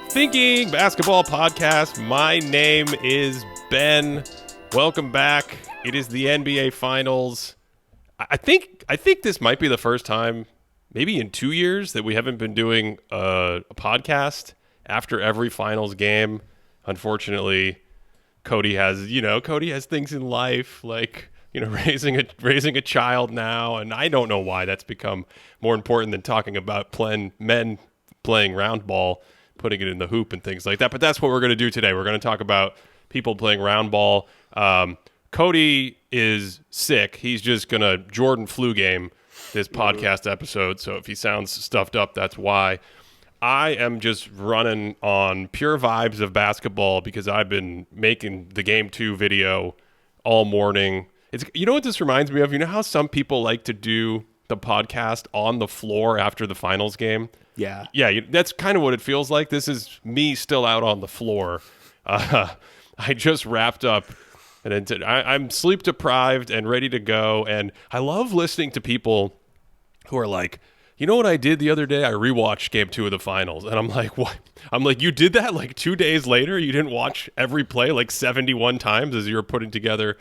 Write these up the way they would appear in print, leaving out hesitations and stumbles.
Thinking Basketball Podcast. My name is Ben. Welcome back. It is the NBA Finals. I think this might be the first time, maybe in 2 years, that we haven't been doing a podcast after every Finals game. Unfortunately, Cody has things in life like, raising a child now, and I don't know why that's become more important than talking about men playing round ball, putting it in the hoop and things like that. But that's what we're going to do today. We're going to talk about people playing round ball. Cody is sick. He's just going to Jordan flu game this podcast episode. So if he sounds stuffed up, that's why. I am just running on pure vibes of basketball because I've been making the Game 2 video all morning. You know what this reminds me of? You know how some people like to do the podcast on the floor after the finals game? Yeah, that's kind of what it feels like. This is me still out on the floor. I just wrapped up, and I'm sleep deprived and ready to go. And I love listening to people who are like, you know what I did the other day? I rewatched Game 2 of the finals. And I'm like, what? I'm like, you did that like 2 days later? You didn't watch every play like 71 times as you were putting together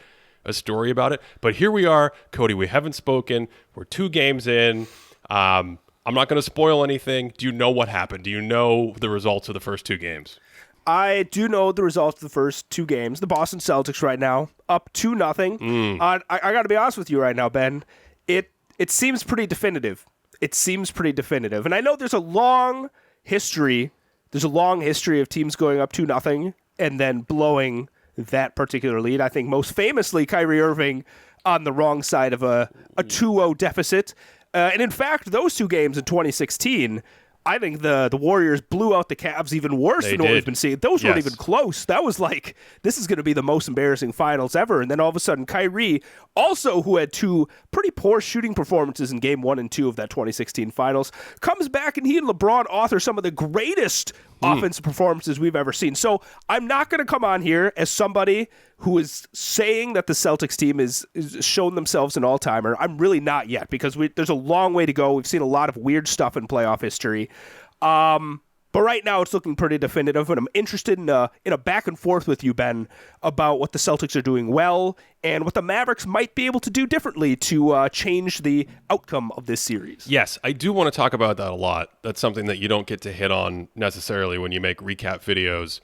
a story about it? But here we are, Cody. We haven't spoken. We're 2 games in. I'm not going to spoil anything. Do you know what happened? Do you know the results of the first 2 games? I do know the results of the first 2 games. The Boston Celtics right now, up 2-0. I got to be honest with you right now, Ben. It seems pretty definitive. And I know there's a long history. There's a long history of teams going up 2-0 and then blowing that particular lead. I think most famously Kyrie Irving on the wrong side of a 2-0 deficit. And in fact, those 2 games in 2016, I think the Warriors blew out the Cavs even worse than what we've been seeing. Those weren't even close. That was like, this is going to be the most embarrassing finals ever. And then all of a sudden, Kyrie, also who had 2 pretty poor shooting performances in Game 1 and 2 of that 2016 finals, comes back and he and LeBron author some of the greatest offensive performances we've ever seen. So I'm not going to come on here as somebody who is saying that the Celtics team is shown themselves an all-timer. I'm really not yet because there's a long way to go. We've seen a lot of weird stuff in playoff history. But right now it's looking pretty definitive, and I'm interested in a back and forth with you, Ben, about what the Celtics are doing well and what the Mavericks might be able to do differently to change the outcome of this series. Yes, I do want to talk about that a lot. That's something that you don't get to hit on necessarily when you make recap videos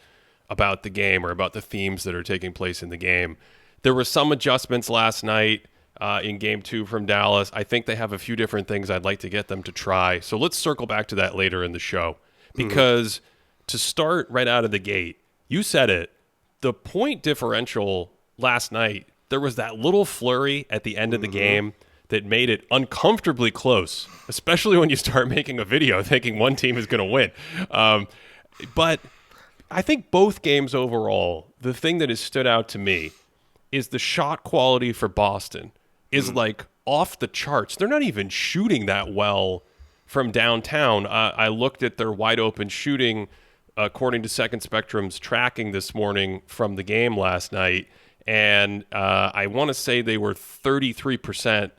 about the game or about the themes that are taking place in the game. There were some adjustments last night in Game 2 from Dallas. I think they have a few different things I'd like to get them to try. So let's circle back to that later in the show. Because to start right out of the gate, you said it, the point differential last night, there was that little flurry at the end of the game that made it uncomfortably close, especially when you start making a video thinking one team is going to win. But I think both games overall, the thing that has stood out to me is the shot quality for Boston is like off the charts. They're not even shooting that well from downtown. I looked at their wide open shooting according to Second Spectrum's tracking this morning from the game last night, and I want to say they were 33%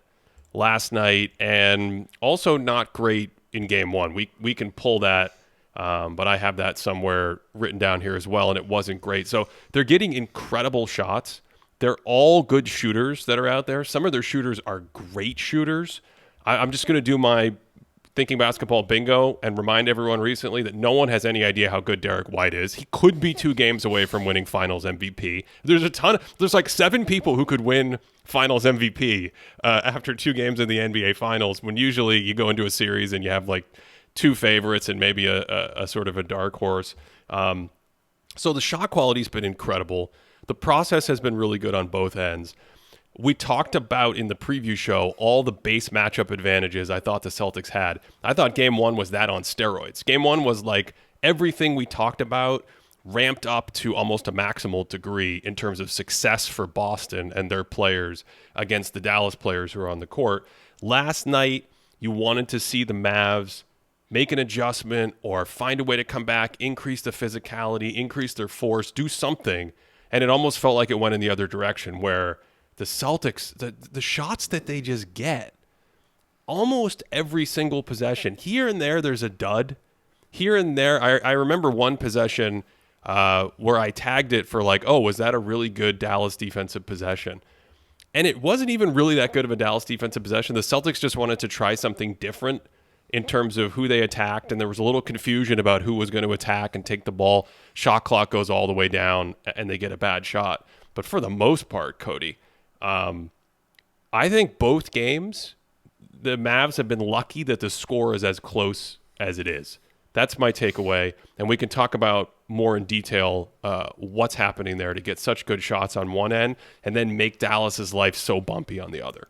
last night, and also not great in Game 1. We can pull that, but I have that somewhere written down here as well, and it wasn't great. So they're getting incredible shots. They're all good shooters that are out there. Some of their shooters are great shooters. I'm just going to do my Thinking Basketball bingo and remind everyone recently that no one has any idea how good Derek White is. He could be 2 games away from winning Finals MVP. There's like 7 people who could win Finals MVP after 2 games in the NBA Finals, when usually you go into a series and you have like 2 favorites and maybe a sort of a dark horse. So the shot quality's been incredible. The process has been really good on both ends. We talked about in the preview show all the base matchup advantages I thought the Celtics had. I thought Game 1 was that on steroids. Game 1 was like everything we talked about ramped up to almost a maximal degree in terms of success for Boston and their players against the Dallas players who are on the court. Last night, you wanted to see the Mavs make an adjustment or find a way to come back, increase the physicality, increase their force, do something. And it almost felt like it went in the other direction, where the Celtics, the shots that they just get almost every single possession. Here and there, there's a dud. Here and there, I remember one possession where I tagged it for like, oh, was that a really good Dallas defensive possession? And it wasn't even really that good of a Dallas defensive possession. The Celtics just wanted to try something different in terms of who they attacked, and there was a little confusion about who was going to attack and take the ball. Shot clock goes all the way down, and they get a bad shot. But for the most part, Cody, I think both games, the Mavs have been lucky that the score is as close as it is. That's my takeaway, and we can talk about more in detail what's happening there to get such good shots on one end and then make Dallas's life so bumpy on the other.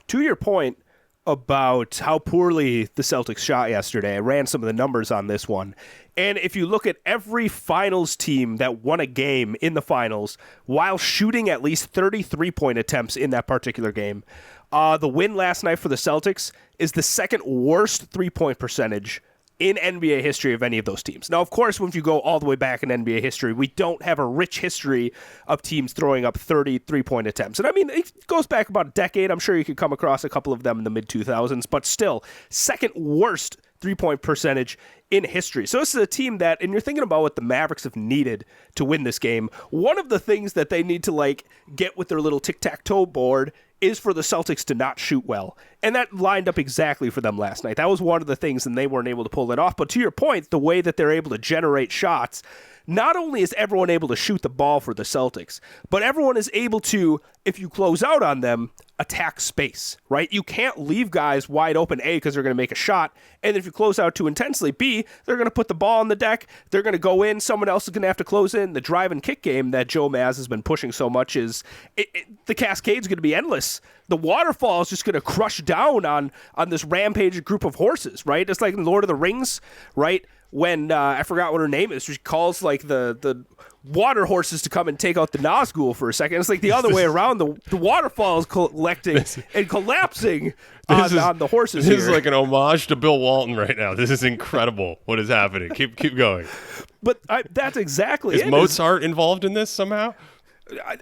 To your point about how poorly the Celtics shot yesterday, I ran some of the numbers on this one. And if you look at every finals team that won a game in the finals while shooting at least 33-point attempts in that particular game, the win last night for the Celtics is the second worst three-point percentage in NBA history of any of those teams. Now, of course, if you go all the way back in NBA history, we don't have a rich history of teams throwing up 33-point attempts. And I mean, it goes back about a decade. I'm sure you could come across a couple of them in the mid-2000s, but still, second worst three-point percentage in history. So this is a team that, and you're thinking about what the Mavericks have needed to win this game, one of the things that they need to get with their little tic-tac-toe board is for the Celtics to not shoot well. And that lined up exactly for them last night. That was one of the things, and they weren't able to pull it off. But to your point, the way that they're able to generate shots, not only is everyone able to shoot the ball for the Celtics, but everyone is able to, if you close out on them, attack space, right? You can't leave guys wide open, A, because they're going to make a shot, and if you close out too intensely, B, they're going to put the ball on the deck, they're going to go in, someone else is going to have to close in. The drive and kick game that Joe Maz has been pushing so much is, the cascade's going to be endless. The waterfall is just going to crush down on this rampage group of horses, right? It's like in Lord of the Rings, right? When, I forgot what her name is, she calls the water horses to come and take out the Nazgul for a second. It's like the other way around. The waterfall is collecting and collapsing on the horses This here. is like an homage to Bill Walton right now. This is incredible what is happening. Keep going. But that's exactly Is it. Mozart involved in this somehow?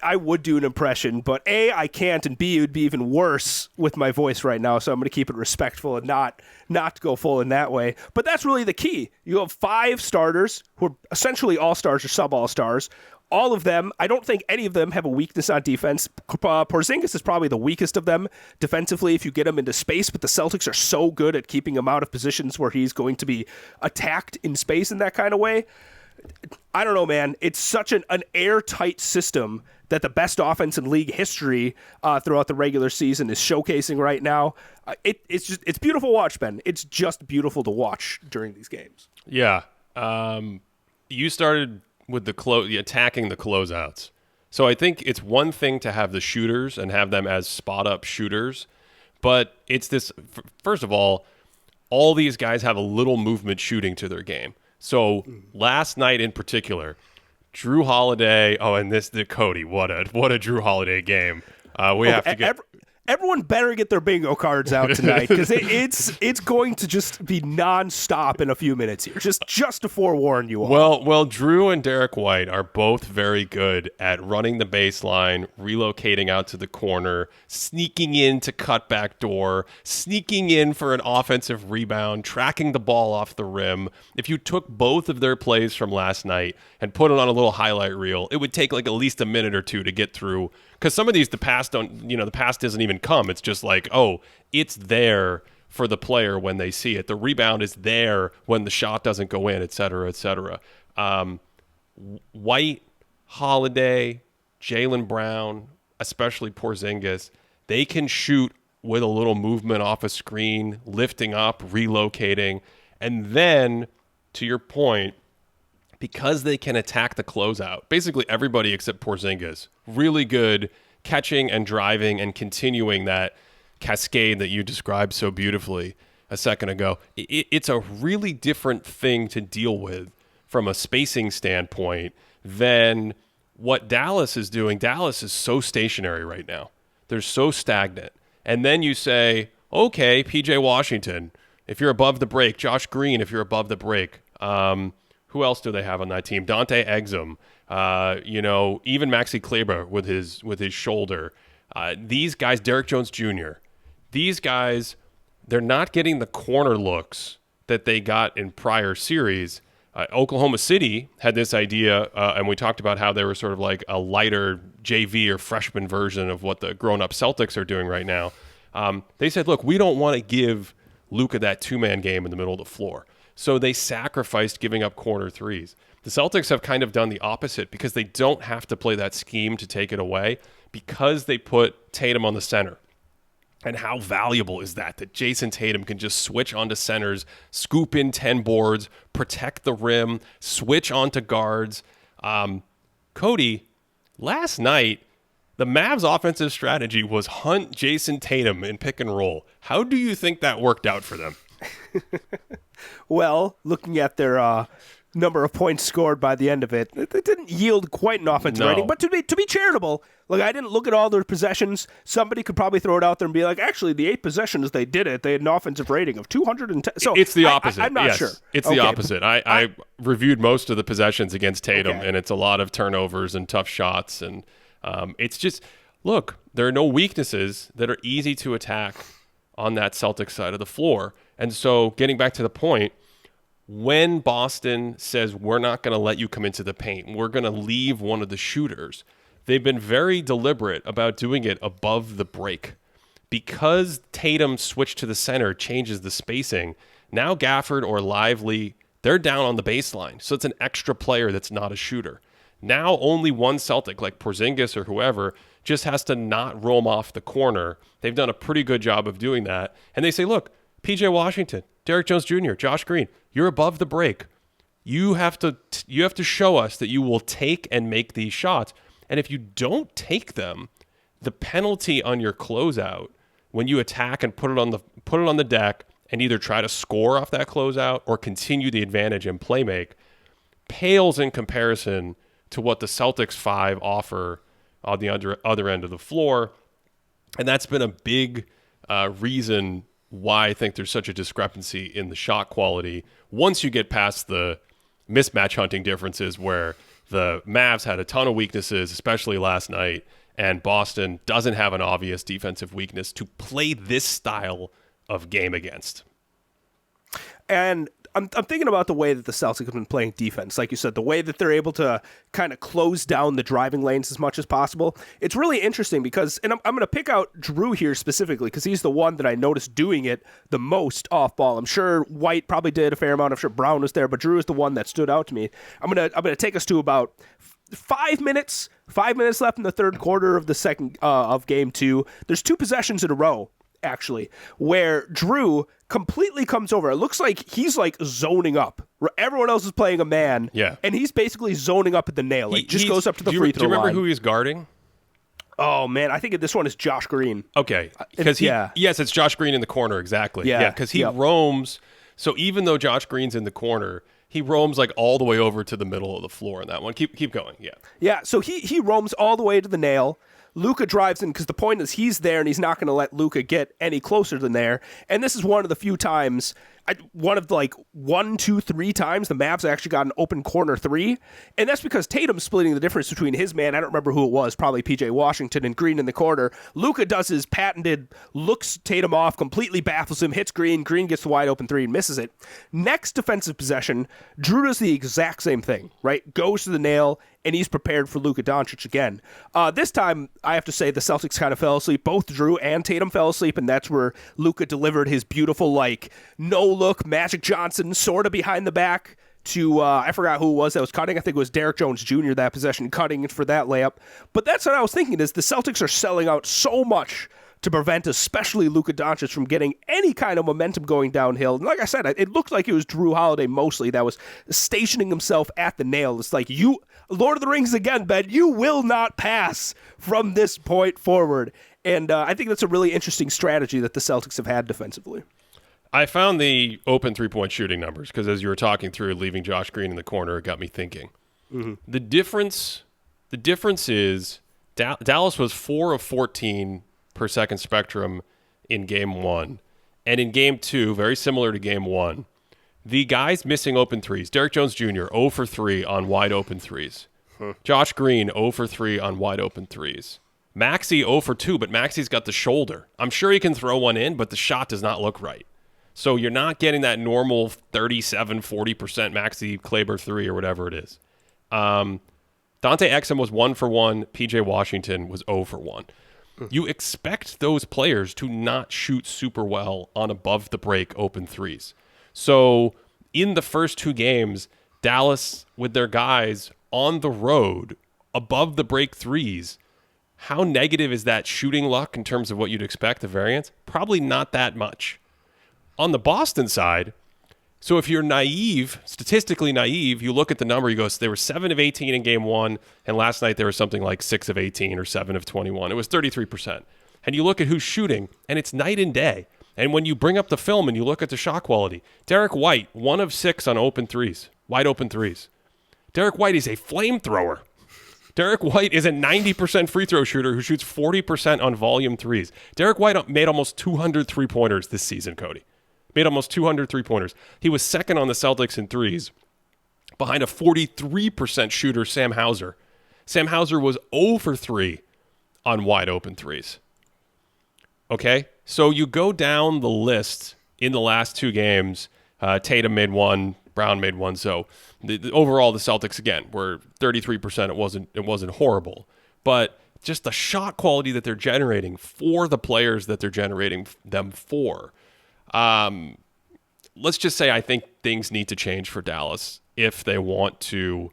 I would do an impression, but A, I can't, and B, it would be even worse with my voice right now, so I'm going to keep it respectful and not go full in that way. But that's really the key. You have 5 starters who are essentially all-stars or sub-all-stars. All of them, I don't think any of them have a weakness on defense. Porzingis is probably the weakest of them defensively if you get him into space, but the Celtics are so good at keeping him out of positions where he's going to be attacked in space in that kind of way. I don't know, man. It's such an airtight system that the best offense in league history throughout the regular season is showcasing right now. It's beautiful to watch, Ben. It's just beautiful to watch during these games. Yeah. You started with attacking the closeouts. So I think it's one thing to have the shooters and have them as spot-up shooters, but it's this, first of all these guys have a little movement shooting to their game. So last night in particular, Drew Holiday. Oh, and the Cody. What a Drew Holiday game. We have to get. Everyone better get their bingo cards out tonight because it's going to just be nonstop in a few minutes here. Just to forewarn you all. Well, Drew and Derek White are both very good at running the baseline, relocating out to the corner, sneaking in to cut back door, sneaking in for an offensive rebound, tracking the ball off the rim. If you took both of their plays from last night and put it on a little highlight reel, it would take at least a minute or two to get through. Because some of these, the pass doesn't even come. It's just like, oh, it's there for the player when they see it. The rebound is there when the shot doesn't go in, et cetera, et cetera. White, Holiday, Jaylen Brown, especially Porzingis, they can shoot with a little movement off a screen, lifting up, relocating. And then, to your point, because they can attack the closeout, basically everybody except Porzingis, really good catching and driving and continuing that cascade that you described so beautifully a second ago. It's a really different thing to deal with from a spacing standpoint than what Dallas is doing. Dallas is so stationary right now. They're so stagnant. And then you say, okay, PJ Washington, if you're above the break, Josh Green, if you're above the break, who else do they have on that team? Dante Exum, even Maxi Kleber with his shoulder. These guys, Derek Jones Jr., these guys, they're not getting the corner looks that they got in prior series. Oklahoma City had this idea, and we talked about how they were sort of like a lighter JV or freshman version of what the grown-up Celtics are doing right now. They said, look, we don't want to give Luka that two-man game in the middle of the floor. So they sacrificed giving up corner threes. The Celtics have kind of done the opposite because they don't have to play that scheme to take it away because they put Tatum on the center. And how valuable is that Jason Tatum can just switch onto centers, scoop in 10 boards, protect the rim, switch onto guards. Cody, last night, the Mavs' offensive strategy was hunt Jason Tatum in pick and roll. How do you think that worked out for them? Well, looking at their number of points scored by the end of it, it didn't yield quite an offensive rating. But to be charitable, like I didn't look at all their possessions. Somebody could probably throw it out there and be like, actually, the 8 possessions they did it, they had an offensive rating of 210. So it's the opposite. I'm not sure. It's the opposite. I reviewed most of the possessions against Tatum, and it's a lot of turnovers and tough shots. And it's just, look, there are no weaknesses that are easy to attack on that Celtics side of the floor. And so getting back to the point, when Boston says we're not going to let you come into the paint, we're going to leave one of the shooters, they've been very deliberate about doing it above the break. Because Tatum switched to the center changes the spacing, now Gafford or Lively, they're down on the baseline. So it's an extra player that's not a shooter. Now only one Celtic, like Porzingis or whoever, just has to not roam off the corner. They've done a pretty good job of doing that. And they say, look, PJ Washington, Derek Jones Jr., Josh Green, you're above the break. You have to show us that you will take and make these shots. And if you don't take them, the penalty on your closeout when you attack and put it on the deck and either try to score off that closeout or continue the advantage and play make pales in comparison to what the Celtics 5 offer on the other end of the floor. And that's been a big reason why I think there's such a discrepancy in the shot quality once you get past the mismatch hunting differences where the Mavs had a ton of weaknesses, especially last night, and Boston doesn't have an obvious defensive weakness to play this style of game against. And I'm thinking about the way that the Celtics have been playing defense. Like you said, the way that they're able to kind of close down the driving lanes as much as possible. It's really interesting because, and I'm going to pick out Drew here specifically because he's the one that I noticed doing it the most off ball. I'm sure White probably did a fair amount. I'm sure Brown was there, but Drew is the one that stood out to me. I'm gonna take us to about 5 minutes left in the third quarter of the second of game 2. There's 2 possessions in a row, actually, where Drew completely comes over. It looks like he's like zoning up. Everyone else is playing a man, and he's basically zoning up at the nail. Like just goes up to the free throw line. Do you remember who he's guarding? Oh man, I think this one is Josh Green. Okay, because yes, it's Josh Green in the corner, exactly. Yeah, because he roams. So even though Josh Green's in the corner, he roams like all the way over to the middle of the floor in that one. Keep going. Yeah. So he roams all the way to the nail. Luka drives in because the point is he's there and he's not going to let Luka get any closer than there. And this is one of the few times, one of the 1, 2, 3 times the Mavs actually got an open corner 3. And that's because Tatum's splitting the difference between his man, I don't remember who it was, probably PJ Washington, and Green in the corner. Luka does his patented, looks Tatum off, completely baffles him, hits Green. Green gets the wide open 3 and misses it. Next defensive possession, Drew does the exact same thing, right? Goes to the nail, and he's prepared for Luka Doncic again. This time, I have to say, the Celtics kind of fell asleep. Both Drew and Tatum fell asleep, and that's where Luka delivered his beautiful, no-look Magic Johnson sort of behind the back to, I forgot who it was that was cutting. I think it was Derek Jones Jr. that possession, cutting for that layup. But that's what I was thinking, is the Celtics are selling out so much to prevent especially Luka Doncic from getting any kind of momentum going downhill. And like I said, it looked like it was Drew Holiday mostly that was stationing himself at the nail. It's like, Lord of the Rings again, Ben, you will not pass from this point forward. And I think that's a really interesting strategy that the Celtics have had defensively. I found the open three-point shooting numbers because as you were talking through leaving Josh Green in the corner, it got me thinking. Mm-hmm. The difference is Dallas was 4 of 14 per second spectrum in game 1. And in game 2, very similar to game 1, the guys missing open threes, Derek Jones Jr., 0 for 3 on wide open threes. Josh Green, 0 for 3 on wide open threes. Maxey 0 for 2, but Maxey's got the shoulder. I'm sure he can throw one in, but the shot does not look right. So you're not getting that normal 37, 40% Maxey Kleber 3 or whatever it is. Dante Exum was 1 for 1. PJ Washington was 0 for 1. You expect those players to not shoot super well on above the break open threes. So in the first 2 games, Dallas with their guys on the road above the break threes, how negative is that shooting luck in terms of what you'd expect, the variance? Probably not that much. On the Boston side, so if you're naive, statistically naive, you look at the number, you go, so they were 7 of 18 in game 1, and last night they were something like 6 of 18 or 7 of 21. It was 33%. And you look at who's shooting, and it's night and day. And when you bring up the film and you look at the shot quality, Derek White, 1 of 6 on open threes, wide open threes. Derek White is a flamethrower. Derek White is a 90% free throw shooter who shoots 40% on volume threes. Derek White made almost 200 three-pointers this season, Cody. Made almost 200 three-pointers. He was second on the Celtics in threes, behind a 43% shooter, Sam Hauser. Sam Hauser was 0 for 3 on wide open threes. Okay? So you go down the list in the last 2 games. Tatum made 1, Brown made 1. So overall, the Celtics, again, were 33%. It wasn't horrible. But just the shot quality that they're generating for the players that they're generating them for. Let's just say I think things need to change for Dallas if they want to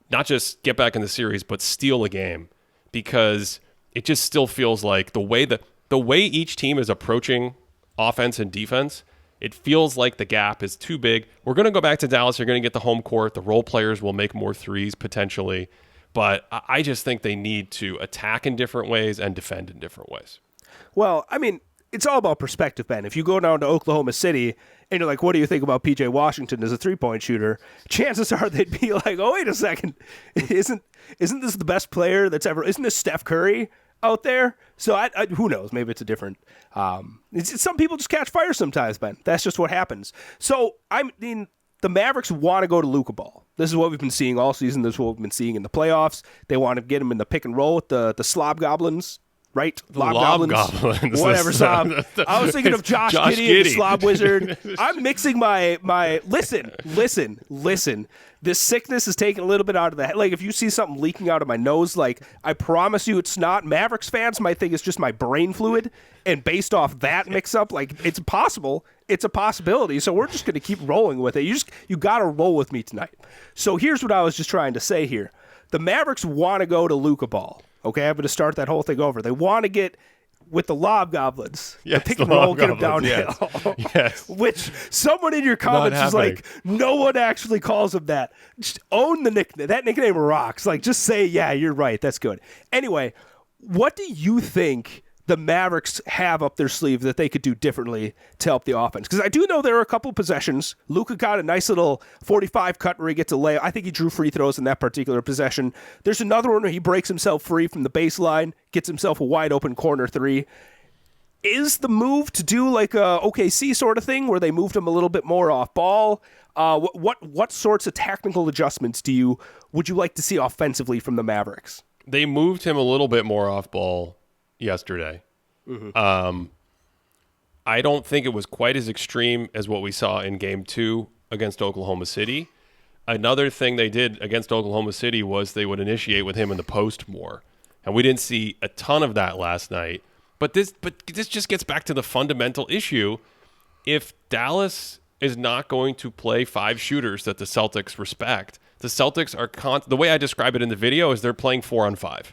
not just get back in the series, but steal a game, because it just still feels like the way each team is approaching offense and defense, it feels like the gap is too big. We're going to go back to Dallas. You're going to get the home court. The role players will make more threes potentially, but I just think they need to attack in different ways and defend in different ways. Well, I mean, it's all about perspective, Ben. If you go down to Oklahoma City and you're like, what do you think about PJ Washington as a three-point shooter? Chances are they'd be like, oh, wait a second. Isn't this the best player that's ever – isn't this Steph Curry out there? So who knows? Maybe it's a different some people just catch fire sometimes, Ben. That's just what happens. So, I mean, the Mavericks want to go to Luka Ball. This is what we've been seeing all season. This is what we've been seeing in the playoffs. They want to get him in the pick and roll with the slob goblins. Right? Lob goblins. Whatever, Slob. I was thinking of Josh Giddey and the Slob Wizard. I'm mixing my listen. This sickness is taking a little bit out of the head. Like, if you see something leaking out of my nose, like, I promise you it's not. Mavericks fans might think it's just my brain fluid, and based off that mix-up, like, it's possible. It's a possibility, so we're just going to keep rolling with it. You got to roll with me tonight. So here's what I was just trying to say here. The Mavericks want to go to Luka Ball. Okay, I'm going to start that whole thing over. They want to get with the lob goblins. Yes, the pick and roll, get them downhill. Yes. Which someone in your comments is like, no one actually calls him that. Just own the nickname. That nickname rocks. Like, just say, yeah, you're right. That's good. Anyway, what do you think the Mavericks have up their sleeve that they could do differently to help the offense? Because I do know there are a couple possessions. Luka got a nice little 45 cut where he gets a layup. I think he drew free throws in that particular possession. There's another one where he breaks himself free from the baseline, gets himself a wide open corner 3. Is the move to do like a OKC sort of thing where they moved him a little bit more off ball? What sorts of technical adjustments would you like to see offensively from the Mavericks? They moved him a little bit more off ball yesterday. Mm-hmm. I don't think it was quite as extreme as what we saw in game 2 against Oklahoma City. Another thing they did against Oklahoma City was they would initiate with him in the post more. And we didn't see a ton of that last night. But this just gets back to the fundamental issue. If Dallas is not going to play 5 shooters that the Celtics respect, the Celtics are the way I describe it in the video is they're playing 4-on-5.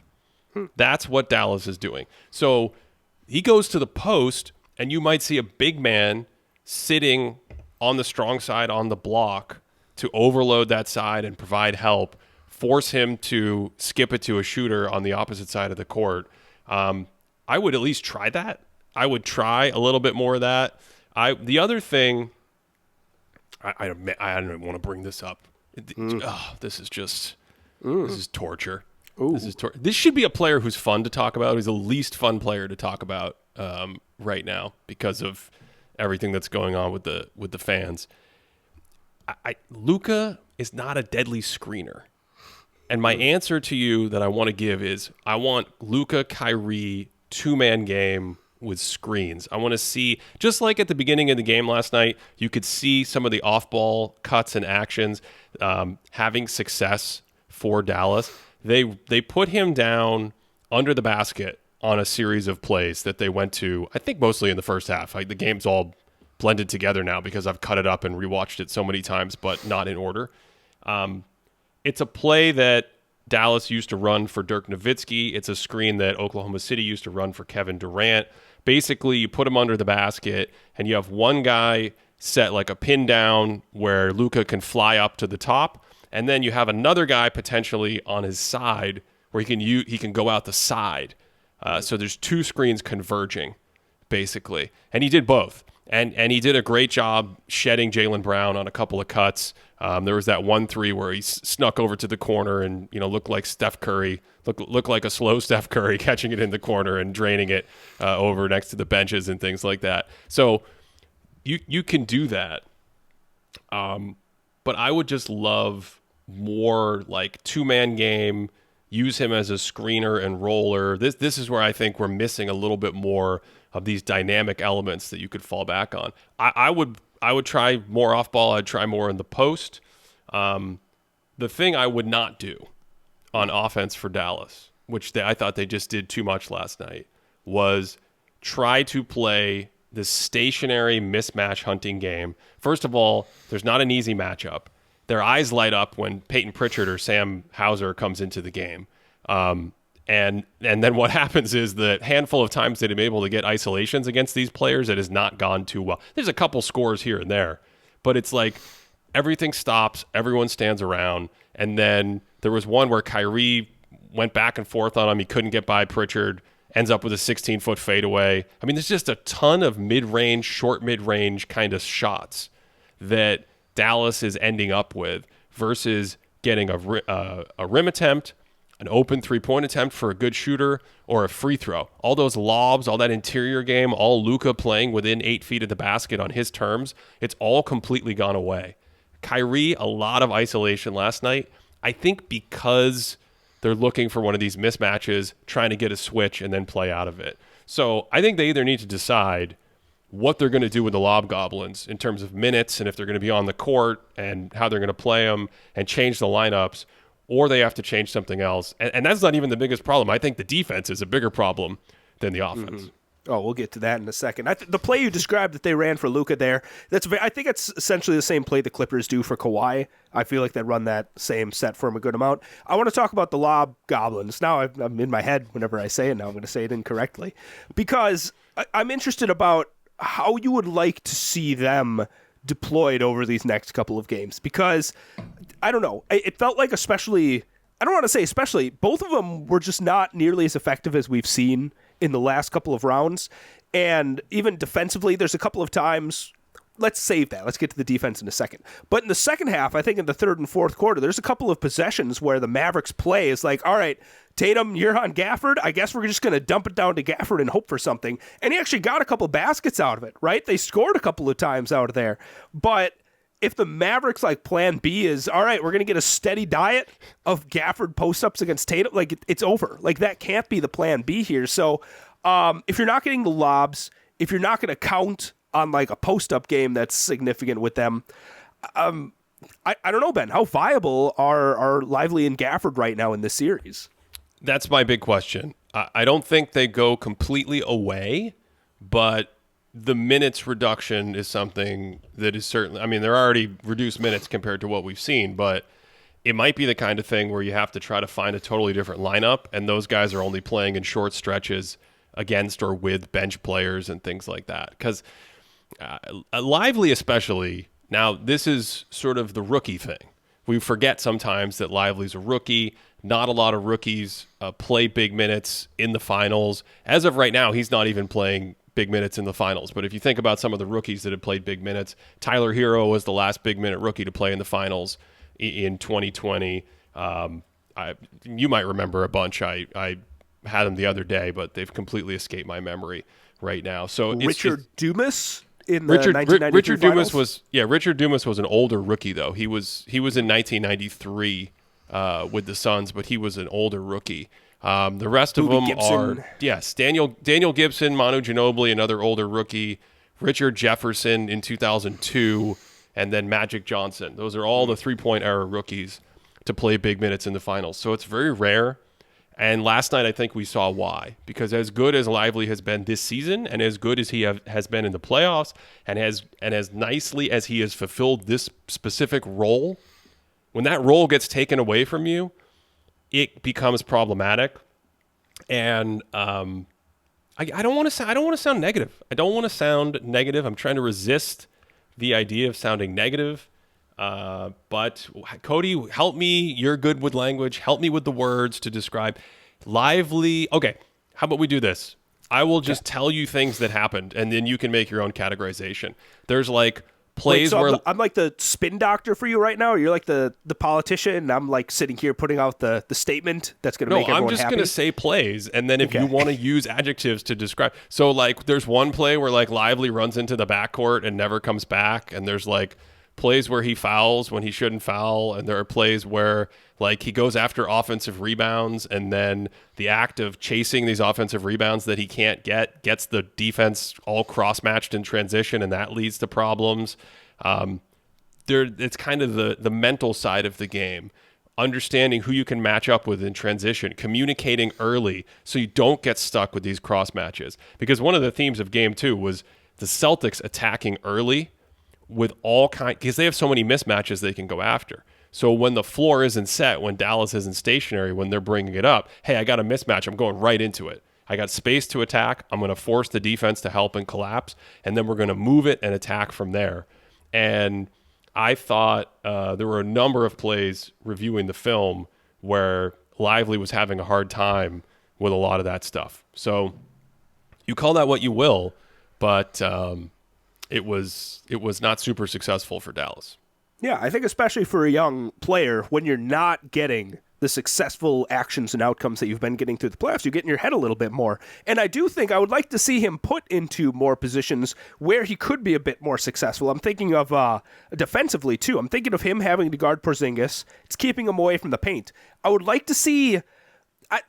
That's what Dallas is doing. So he goes to the post, and you might see a big man sitting on the strong side on the block to overload that side and provide help, force him to skip it to a shooter on the opposite side of the court. I would at least try that. I would try a little bit more of that. The other thing, I don't want to bring this up. This is torture. Ooh. This should be a player who's fun to talk about. He's the least fun player to talk about right now because of everything that's going on with the fans. Luka is not a deadly screener. And my answer to you that I want to give is I want Luka, Kyrie, two-man game with screens. I want to see, just like at the beginning of the game last night, you could see some of the off-ball cuts and actions having success for Dallas. They put him down under the basket on a series of plays that they went to, I think mostly in the first half. Like the game's all blended together now because I've cut it up and rewatched it so many times, but not in order. It's a play that Dallas used to run for Dirk Nowitzki. It's a screen that Oklahoma City used to run for Kevin Durant. Basically, you put him under the basket, and you have one guy set like a pin down where Luka can fly up to the top, and then you have another guy potentially on his side where he can go out the side. So there's two screens converging, basically. And he did both. And he did a great job shedding Jaylen Brown on a couple of cuts. There was that 1-3 where he snuck over to the corner and looked like Steph Curry, looked like a slow Steph Curry catching it in the corner and draining it over next to the benches and things like that. So you can do that, but I would just love more like two-man game. Use him as a screener and roller. This is where I think we're missing a little bit more of these dynamic elements that you could fall back on. I would try more off ball. I'd try more in the post. The thing I would not do on offense for Dallas, which I thought they just did too much last night, was try to play this stationary mismatch hunting game. First of all, there's not an easy matchup. Their eyes light up when Peyton Pritchard or Sam Hauser comes into the game. And then what happens is the handful of times they've been able to get isolations against these players, it has not gone too well. There's a couple scores here and there, but it's like everything stops, everyone stands around, and then there was one where Kyrie went back and forth on him. He couldn't get by Pritchard, ends up with a 16-foot fadeaway. I mean, there's just a ton of mid-range, short mid-range kind of shots that Dallas is ending up with versus getting a rim attempt, an open three-point attempt for a good shooter, or a free throw. All those lobs, all that interior game, all Luka playing within 8 feet of the basket on his terms, it's all completely gone away. Kyrie, a lot of isolation last night. I think because they're looking for one of these mismatches, trying to get a switch and then play out of it. So I think they either need to decide what they're going to do with the Lob Goblins in terms of minutes and if they're going to be on the court and how they're going to play them and change the lineups, or they have to change something else. And that's not even the biggest problem. I think the defense is a bigger problem than the offense. Mm-hmm. Oh, we'll get to that in a second. The play you described that they ran for Luka there, I think it's essentially the same play the Clippers do for Kawhi. I feel like they run that same set for him a good amount. I want to talk about the Lob Goblins. Now I'm in my head whenever I say it. Now I'm going to say it incorrectly. Because I'm interested about how you would like to see them deployed over these next couple of games, because I don't know, it felt like especially, I don't want to say especially, both of them were just not nearly as effective as we've seen in the last couple of rounds. And even defensively, there's a couple of times, let's save that. Let's get to the defense in a second. But in the second half, I think in the third and fourth quarter, there's a couple of possessions where the Mavericks play is like, all right, Tatum, you're on Gafford. I guess we're just going to dump it down to Gafford and hope for something. And he actually got a couple baskets out of it, right? They scored a couple of times out of there. But if the Mavericks like plan B is, all right, we're going to get a steady diet of Gafford post-ups against Tatum, like it's over. Like that can't be the plan B here. So if you're not getting the lobs, if you're not going to count on like a post-up game that's significant with them, I don't know, Ben, how viable are Lively and Gafford right now in this series? That's my big question. I don't think they go completely away, but the minutes reduction is something that is certainly, I mean, they're already reduced minutes compared to what we've seen, but it might be the kind of thing where you have to try to find a totally different lineup, and those guys are only playing in short stretches against or with bench players and things like that. Because Lively especially, now this is sort of the rookie thing. We forget sometimes that Lively's a rookie. Not a lot of rookies play big minutes in the finals. As of right now, he's not even playing big minutes in the finals. But if you think about some of the rookies that have played big minutes, Tyler Hero was the last big minute rookie to play in the finals in 2020. You might remember a bunch. I had them the other day, but they've completely escaped my memory right now. So Richard Dumas in the Richard 1993 Dumas finals? Richard Dumas was an older rookie though. He was in 1993. with the Suns, but he was an older rookie. The rest of Boobie them Gibson. are, yes, Daniel Gibson, Manu Ginobili, another older rookie, Richard Jefferson in 2002, and then Magic Johnson. Those are all the three-point era rookies to play big minutes in the finals. So it's very rare. And last night, I think we saw why. Because as good as Lively has been this season, and as good as he has been in the playoffs, and as nicely as he has fulfilled this specific role, when that role gets taken away from you, it becomes problematic. And I don't want to sound negative. I don't want to sound negative. I'm trying to resist the idea of sounding negative. But Cody, help me. You're good with language. Help me with the words to describe Lively. Okay, how about we do this? I will just tell you things that happened, and then you can make your own categorization. There's like plays where I'm like the spin doctor for you right now, or you're like the politician, and I'm like sitting here putting out the statement that's going to make everyone I'm just happy. going to say plays, and then if you want to use adjectives to describe. So like there's one play where like Lively runs into the backcourt and never comes back, and there's like plays where he fouls when he shouldn't foul, and there are plays where like he goes after offensive rebounds, and then the act of chasing these offensive rebounds that he can't gets the defense all cross-matched in transition, and that leads to problems. It's kind of the mental side of the game, understanding who you can match up with in transition, communicating early so you don't get stuck with these cross matches. Because one of the themes of game 2 was the Celtics attacking early with all kinds, because they have so many mismatches they can go after. So when the floor isn't set, when Dallas isn't stationary, when they're bringing it up, hey, I got a mismatch, I'm going right into it. I got space to attack, I'm going to force the defense to help and collapse, and then we're going to move it and attack from there. And I thought there were a number of plays reviewing the film where Lively was having a hard time with a lot of that stuff. So you call that what you will, but it was not super successful for Dallas. Yeah, I think especially for a young player, when you're not getting the successful actions and outcomes that you've been getting through the playoffs, you get in your head a little bit more. And I do think I would like to see him put into more positions where he could be a bit more successful. I'm thinking of defensively, too. I'm thinking of him having to guard Porzingis. It's keeping him away from the paint. I would like to see...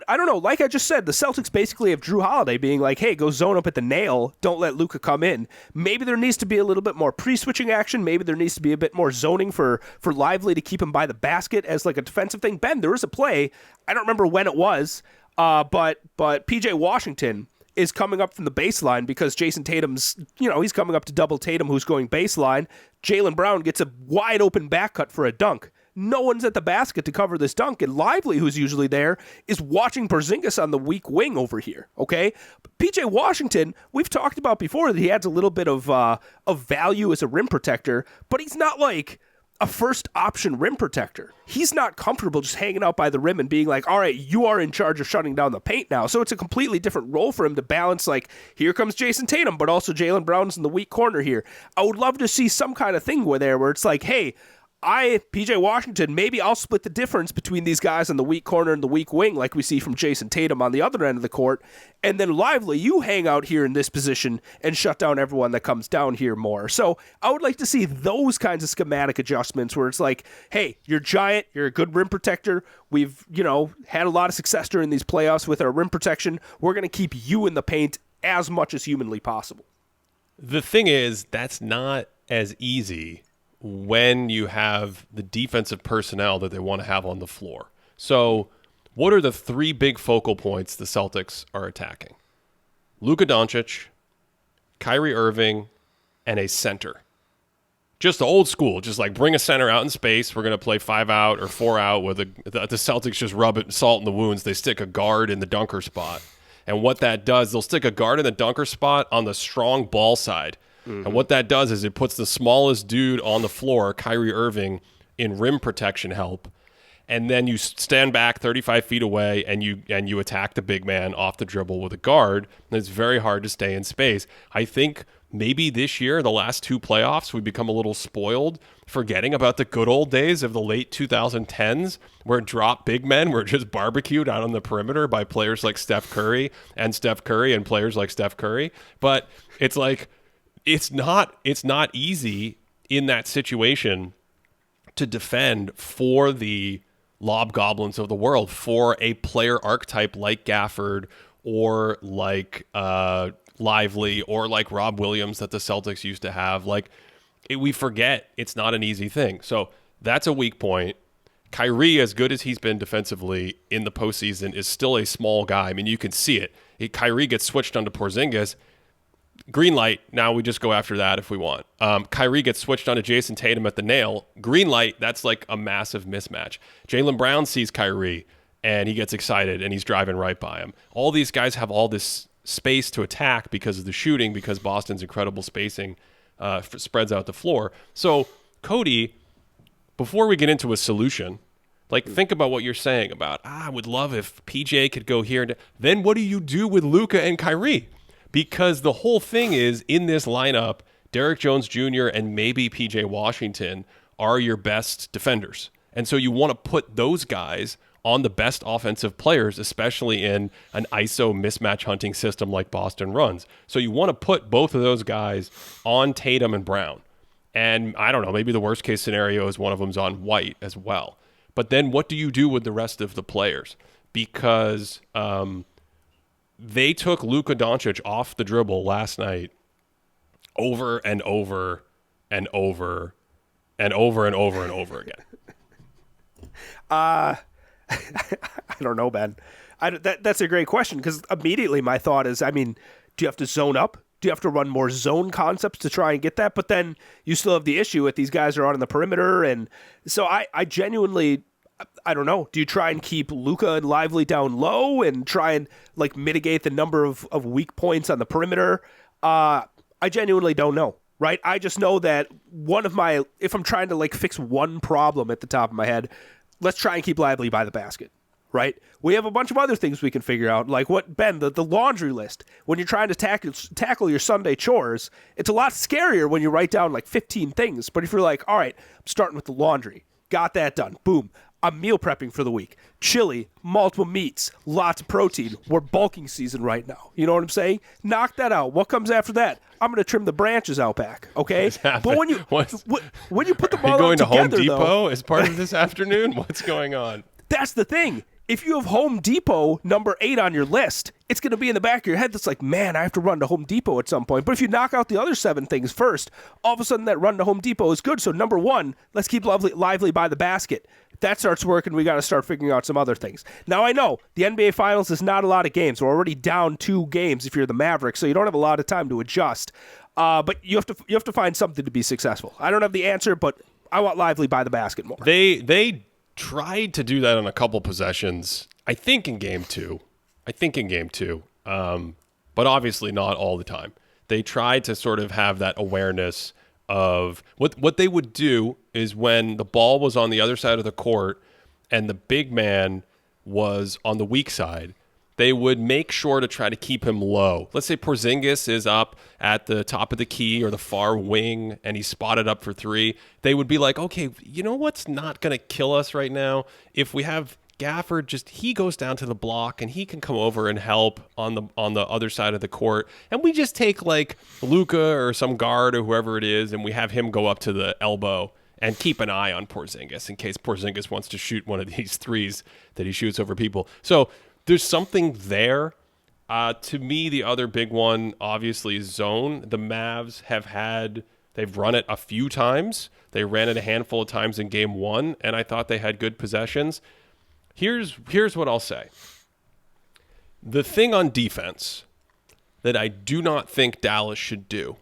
I don't know, like I just said, the Celtics basically have Drew Holiday being like, hey, go zone up at the nail, don't let Luka come in. Maybe there needs to be a little bit more pre-switching action, maybe there needs to be a bit more zoning for Lively to keep him by the basket as like a defensive thing. Ben, there was a play, I don't remember when it was, but PJ Washington is coming up from the baseline because Jason Tatum's, he's coming up to double Tatum who's going baseline. Jaylen Brown gets a wide open back cut for a dunk. No one's at the basket to cover this dunk, and Lively, who's usually there, is watching Porzingis on the weak wing over here, okay? PJ Washington, we've talked about before that he adds a little bit of value as a rim protector, but he's not like a first-option rim protector. He's not comfortable just hanging out by the rim and being like, all right, you are in charge of shutting down the paint now. So it's a completely different role for him to balance, like, here comes Jason Tatum, but also Jaylen Brown's in the weak corner here. I would love to see some kind of thing where it's like, hey, PJ Washington, maybe I'll split the difference between these guys in the weak corner and the weak wing like we see from Jason Tatum on the other end of the court, and then Lively, you hang out here in this position and shut down everyone that comes down here more. So I would like to see those kinds of schematic adjustments where it's like, hey, you're giant, you're a good rim protector, we've, had a lot of success during these playoffs with our rim protection, we're going to keep you in the paint as much as humanly possible. The thing is, that's not as easy when you have the defensive personnel that they want to have on the floor. So what are the 3 big focal points the Celtics are attacking? Luka Doncic, Kyrie Irving, and a center. Just the old school, just like bring a center out in space. We're going to play 5 out or 4 out where the Celtics just rub it, salt in the wounds. They stick a guard in the dunker spot. And what that does, they'll stick a guard in the dunker spot on the strong ball side. Mm-hmm. And what that does is it puts the smallest dude on the floor, Kyrie Irving, in rim protection help. And then you stand back 35 feet away and you attack the big man off the dribble with a guard. And it's very hard to stay in space. I think maybe this year, the last 2 playoffs, we become a little spoiled, forgetting about the good old days of the late 2010s where drop big men were just barbecued out on the perimeter by players like Steph Curry and players like Steph Curry. But it's like, it's not easy in that situation to defend for the lob goblins of the world for a player archetype like Gafford or like Lively or like Rob Williams that the Celtics used to have. Like, we forget it's not an easy thing. So that's a weak point. Kyrie, as good as he's been defensively in the postseason, is still a small guy. I mean, you can see it. Kyrie gets switched onto Porzingis. Green light, now we just go after that if we want. Kyrie gets switched onto Jason Tatum at the nail. Green light, that's like a massive mismatch. Jaylen Brown sees Kyrie, and he gets excited, and he's driving right by him. All these guys have all this space to attack because of the shooting, because Boston's incredible spacing spreads out the floor. So, Cody, before we get into a solution, like, think about what you're saying about, I would love if PJ could go here. Then what do you do with Luka and Kyrie? Because the whole thing is, in this lineup, Derrick Jones Jr. and maybe PJ Washington are your best defenders. And so you want to put those guys on the best offensive players, especially in an ISO mismatch hunting system like Boston runs. So you want to put both of those guys on Tatum and Brown. And I don't know, maybe the worst case scenario is one of them's on White as well. But then what do you do with the rest of the players? Because they took Luka Doncic off the dribble last night over and over and over and over and over and over again. I don't know, Ben. That's a great question, because immediately my thought is, I mean, do you have to zone up? Do you have to run more zone concepts to try and get that? But then you still have the issue with these guys are on the perimeter. And so I genuinely, I don't know. Do you try and keep Luka and Lively down low and try and like mitigate the number of weak points on the perimeter? I genuinely don't know, right? I just know that if I'm trying to like fix one problem at the top of my head, let's try and keep Lively by the basket. Right? We have a bunch of other things we can figure out, like what, Ben, the laundry list. When you're trying to tackle your Sunday chores, it's a lot scarier when you write down like 15 things. But if you're like, all right, I'm starting with the laundry, got that done, boom, I'm meal prepping for the week, chili, multiple meats, lots of protein. We're bulking season right now. You know what I'm saying? Knock that out. What comes after that? I'm going to trim the branches out back, okay? But when you put them all going together, to Home Depot as part of this afternoon? What's going on? That's the thing. If you have Home Depot number 8 on your list, it's going to be in the back of your head that's like, man, I have to run to Home Depot at some point. But if you knock out the other 7 things first, all of a sudden that run to Home Depot is good. So number 1, let's keep Lively by the basket. If that starts working, we got to start figuring out some other things. Now, I know the NBA Finals is not a lot of games. We're already down 2 games if you're the Mavericks, so you don't have a lot of time to adjust. But you have to find something to be successful. I don't have the answer, but I want Lively by the basket more. They tried to do that on a couple possessions, I think in game two, but obviously not all the time. They tried to sort of have that awareness of what they would do is when the ball was on the other side of the court and the big man was on the weak side, they would make sure to try to keep him low. Let's say Porzingis is up at the top of the key or the far wing and he's spotted up for 3. They would be like, okay, you know what's not going to kill us right now? If we have Gafford, he goes down to the block and he can come over and help on the other side of the court. And we just take like Luka or some guard or whoever it is and we have him go up to the elbow and keep an eye on Porzingis in case Porzingis wants to shoot one of these threes that he shoots over people. So there's something there. To me, the other big one, obviously, is zone. The Mavs they've run it a few times. They ran it a handful of times in game 1, and I thought they had good possessions. Here's what I'll say. The thing on defense that I do not think Dallas should do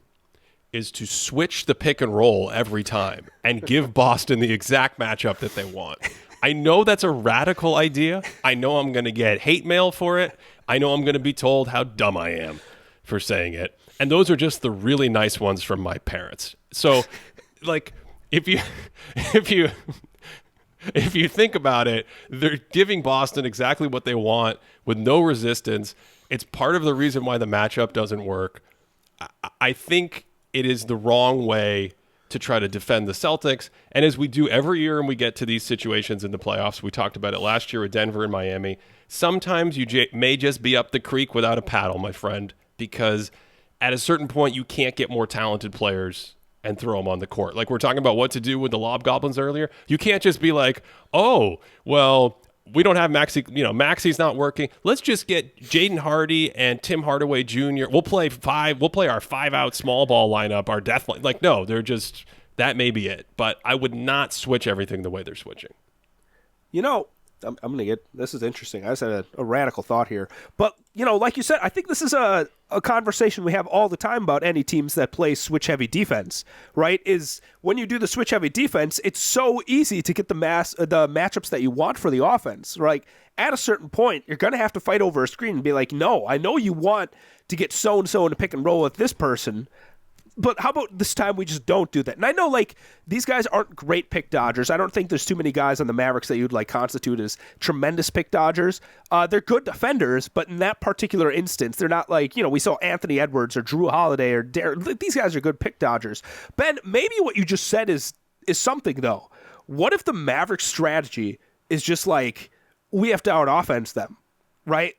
is to switch the pick and roll every time and give Boston the exact matchup that they want. I know that's a radical idea. I know I'm going to get hate mail for it. I know I'm going to be told how dumb I am for saying it. And those are just the really nice ones from my parents. So, like, if you think about it, they're giving Boston exactly what they want with no resistance. It's part of the reason why the matchup doesn't work. I think it is the wrong way to try to defend the Celtics. And as we do every year and we get to these situations in the playoffs, we talked about it last year with Denver and Miami, sometimes you may just be up the creek without a paddle, my friend, because at a certain point you can't get more talented players and throw them on the court. Like we're talking about what to do with the lob goblins earlier. You can't just be like, oh, well, we don't have Maxey, Maxey's not working. Let's just get Jaden Hardy and Tim Hardaway Jr. We'll play our 5-out small ball lineup, our death line. Like, no, that may be it. But I would not switch everything the way they're switching. I'm going to get, this is interesting. I just had a radical thought here. But, like you said, I think this is a conversation we have all the time about any teams that play switch-heavy defense, right? Is when you do the switch-heavy defense, it's so easy to get the matchups that you want for the offense, right? At a certain point, you're going to have to fight over a screen and be like, no, I know you want to get so-and-so in a pick and roll with this person, but how about this time we just don't do that? And I know, these guys aren't great pick dodgers. I don't think there's too many guys on the Mavericks that you'd, constitute as tremendous pick dodgers. They're good defenders, but in that particular instance, they're not we saw Anthony Edwards or Drew Holiday or Derek. These guys are good pick dodgers. Ben, maybe what you just said is something, though. What if the Mavericks strategy is just we have to out-offense them, right?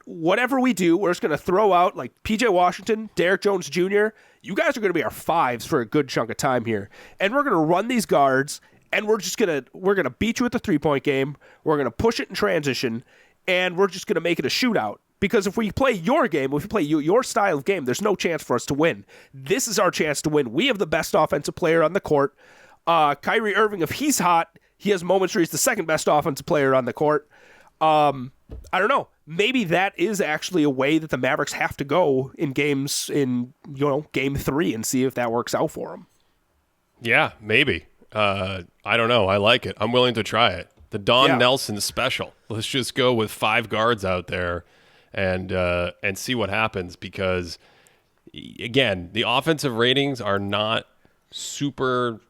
Whatever we do, we're just going to throw out P.J. Washington, Derek Jones Jr. You guys are going to be our fives for a good chunk of time here. And we're going to run these guards, and we're going to beat you at the three-point game. We're going to push it in transition, and we're just going to make it a shootout. Because if we play your game, if we play your style of game, there's no chance for us to win. This is our chance to win. We have the best offensive player on the court. Kyrie Irving, if he's hot, he has moments where he's the second best offensive player on the court. I don't know. Maybe that is actually a way that the Mavericks have to go in games in, game 3 and see if that works out for them. Yeah, maybe. I don't know. I like it. I'm willing to try it. The Don Nelson special. Let's just go with 5 guards out there and see what happens because, again, the offensive ratings are not super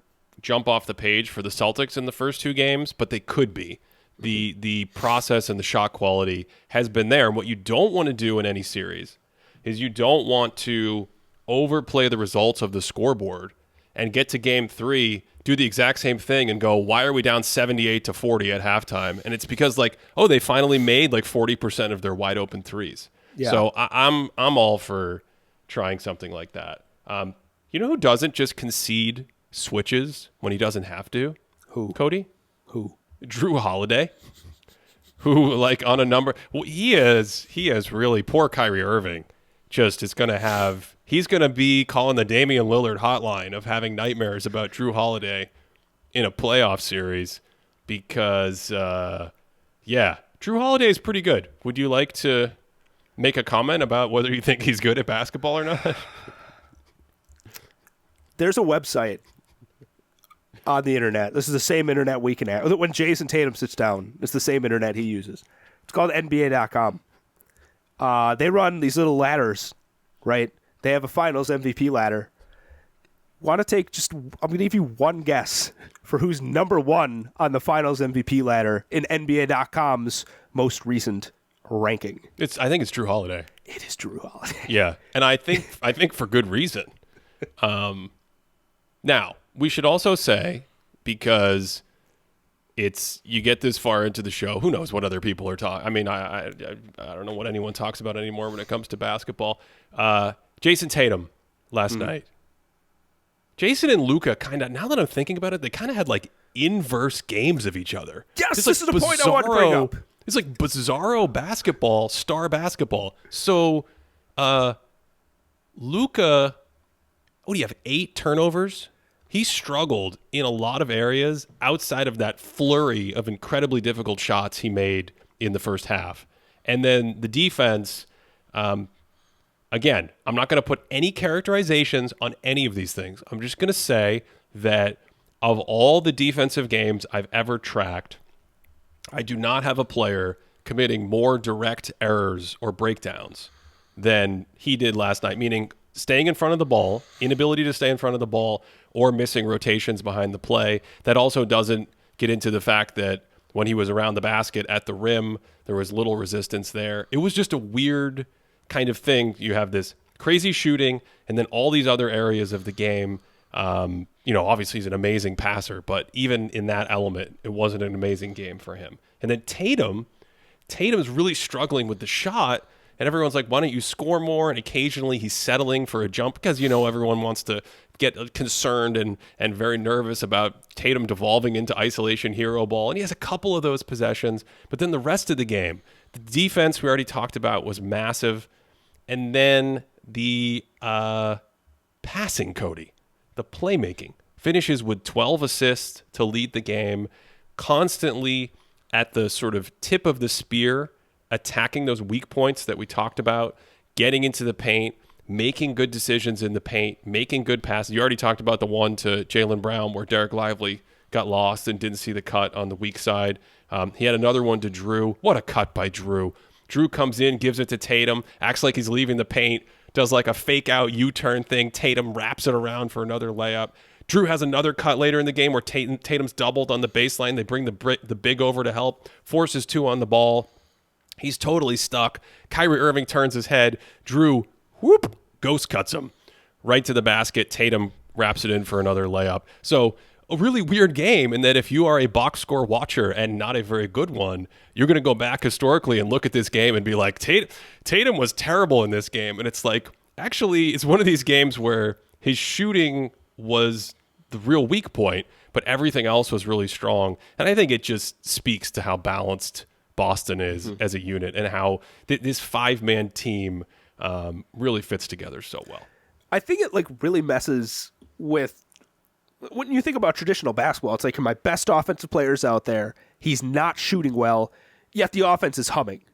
jump off the page for the Celtics in the first 2 games, but they could be. The process and the shot quality has been there. And what you don't want to do in any series is you don't want to overplay the results of the scoreboard and get to game 3, do the exact same thing and go, why are we down 78-40 at halftime? And it's because they finally made 40% of their wide open threes. Yeah. So I'm all for trying something like that. You know who doesn't just concede switches when he doesn't have to? Who? Cody? Who? Drew Holiday, who on a number, he is really poor. Kyrie Irving just is going to have, he's going to be calling the Damian Lillard hotline of having nightmares about Drew Holiday in a playoff series because, Drew Holiday is pretty good. Would you like to make a comment about whether you think he's good at basketball or not? There's a website on the internet. This is the same internet we can have. When Jason Tatum sits down, it's the same internet he uses. It's called NBA.com. They run these little ladders, right? They have a finals MVP ladder. I'm going to give you one guess for who's number 1 on the finals MVP ladder in NBA.com's most recent ranking. I think it's Drew Holiday. It is Drew Holiday. Yeah. And I think for good reason. Now, we should also say, because you get this far into the show, who knows what other people are talking. I mean, I don't know what anyone talks about anymore when it comes to basketball. Jason Tatum last night. Jason and Luka now that I'm thinking about it, they kind of had inverse games of each other. Yes, this is the point I want to bring up. It's bizarro basketball, star basketball. So, Luka, what do you have, 8 turnovers? He struggled in a lot of areas outside of that flurry of incredibly difficult shots he made in the first half. And then the defense, again, I'm not going to put any characterizations on any of these things. I'm just going to say that of all the defensive games I've ever tracked, I do not have a player committing more direct errors or breakdowns than he did last night, meaning staying in front of the ball, inability to stay in front of the ball, or missing rotations behind the play. That also doesn't get into the fact that when he was around the basket at the rim, there was little resistance there. It was just a weird kind of thing. You have this crazy shooting and then all these other areas of the game. Obviously he's an amazing passer, but even in that element, it wasn't an amazing game for him. And then Tatum's really struggling with the shot. And everyone's like, why don't you score more? And occasionally he's settling for a jump because, everyone wants to get concerned and very nervous about Tatum devolving into isolation hero ball. And he has a couple of those possessions. But then the rest of the game, the defense we already talked about was massive. And then the passing, Cody, the playmaking, finishes with 12 assists to lead the game, constantly at the sort of tip of the spear, attacking those weak points that we talked about, getting into the paint, making good decisions in the paint, making good passes. You already talked about the one to Jaylen Brown where Derek Lively got lost and didn't see the cut on the weak side. He had another one to Drew. What a cut by Drew. Drew comes in, gives it to Tatum, acts like he's leaving the paint, does like a fake out U-turn thing. Tatum wraps it around for another layup. Drew has another cut later in the game where Tatum's doubled on the baseline. They bring the big over to help, forces 2 on the ball. He's totally stuck. Kyrie Irving turns his head. Drew, whoop, ghost cuts him right to the basket. Tatum wraps it in for another layup. So a really weird game in that if you are a box score watcher and not a very good one, you're going to go back historically and look at this game and be like, Tatum was terrible in this game. And it's like, actually, it's one of these games where his shooting was the real weak point, but everything else was really strong. And I think it just speaks to how balanced Boston is as a unit and how this 5-man team really fits together so well. I think it like really messes with when you think about traditional basketball. It's like my best offensive player's out there. He's not shooting well, yet the offense is humming.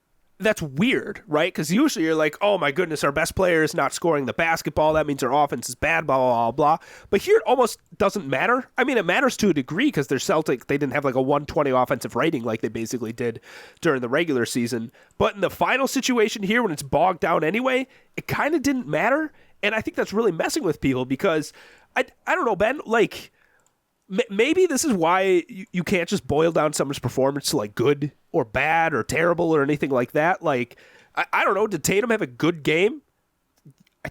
That's weird, right? Because usually you're like, oh my goodness, our best player is not scoring the basketball. That means our offense is bad, blah, blah, blah, blah. But here it almost doesn't matter. I mean, it matters to a degree because they're Celtic. They didn't have like a 120 offensive rating like they basically did during the regular season. But in the final situation here, when it's bogged down anyway, it kind of didn't matter. And I think that's really messing with people because, I don't know, Ben, like, maybe this is why you can't just boil down someone's performance to like good or bad or terrible or anything like that. Like, I don't know. Did Tatum have a good game?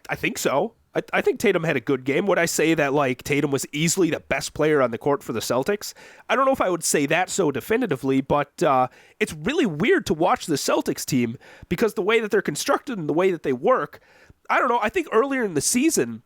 I think so. I think Tatum had a good game. Would I say that like Tatum was easily the best player on the court for the Celtics? I don't know if I would say that so definitively, but it's really weird to watch the Celtics team because the way that they're constructed and the way that they work, I don't know. I think earlier in the season,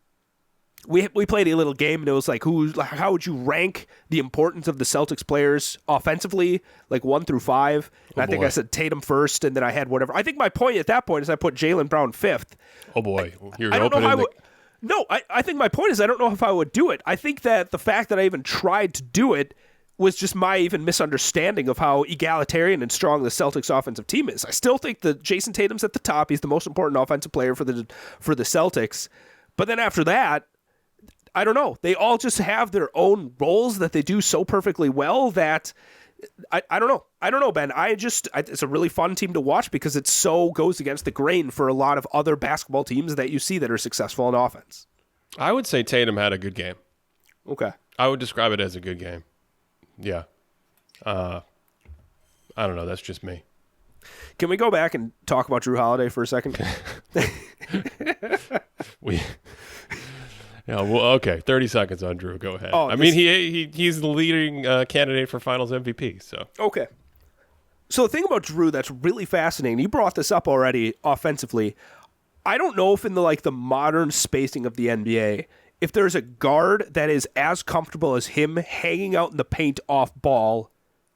we played a little game, and it was like, how would you rank the importance of the Celtics players offensively, like 1 through 5? And I think I said Tatum first, and then I had whatever. I think my point at that point is I put Jaylen Brown 5th. Oh, boy. I think my point is I don't know if I would do it. I think that the fact that I even tried to do it was just my even misunderstanding of how egalitarian and strong the Celtics offensive team is. I still think that Jason Tatum's at the top. He's the most important offensive player for the Celtics. But then after that, I don't know. They all just have their own roles that they do so perfectly well that I don't know. I don't know, Ben. It's a really fun team to watch because it so goes against the grain for a lot of other basketball teams that you see that are successful in offense. I would say Tatum had a good game. Okay. I would describe it as a good game. Yeah. I don't know. That's just me. Can we go back and talk about Drew Holiday for a second? Yeah, well, okay. 30 seconds on Drew. Go ahead. Oh, he's the leading candidate for Finals MVP. So okay. So the thing about Drew that's really fascinating, you brought this up already offensively. I don't know if in the modern spacing of the NBA, if there's a guard that is as comfortable as him hanging out in the paint off ball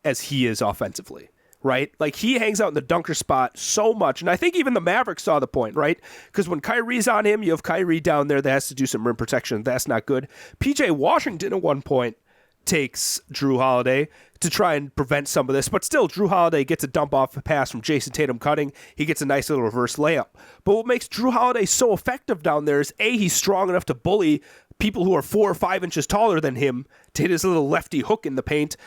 as he is offensively. Right? Like, he hangs out in the dunker spot so much. And I think even the Mavericks saw the point, right? Because when Kyrie's on him, you have Kyrie down there that has to do some rim protection. That's not good. PJ Washington at one point takes Drew Holiday to try and prevent some of this. But still, Drew Holiday gets a dump off pass from Jason Tatum cutting. He gets a nice little reverse layup. But what makes Drew Holiday so effective down there is, A, he's strong enough to bully people who are 4 or 5 inches taller than him to hit his little lefty hook in the paint.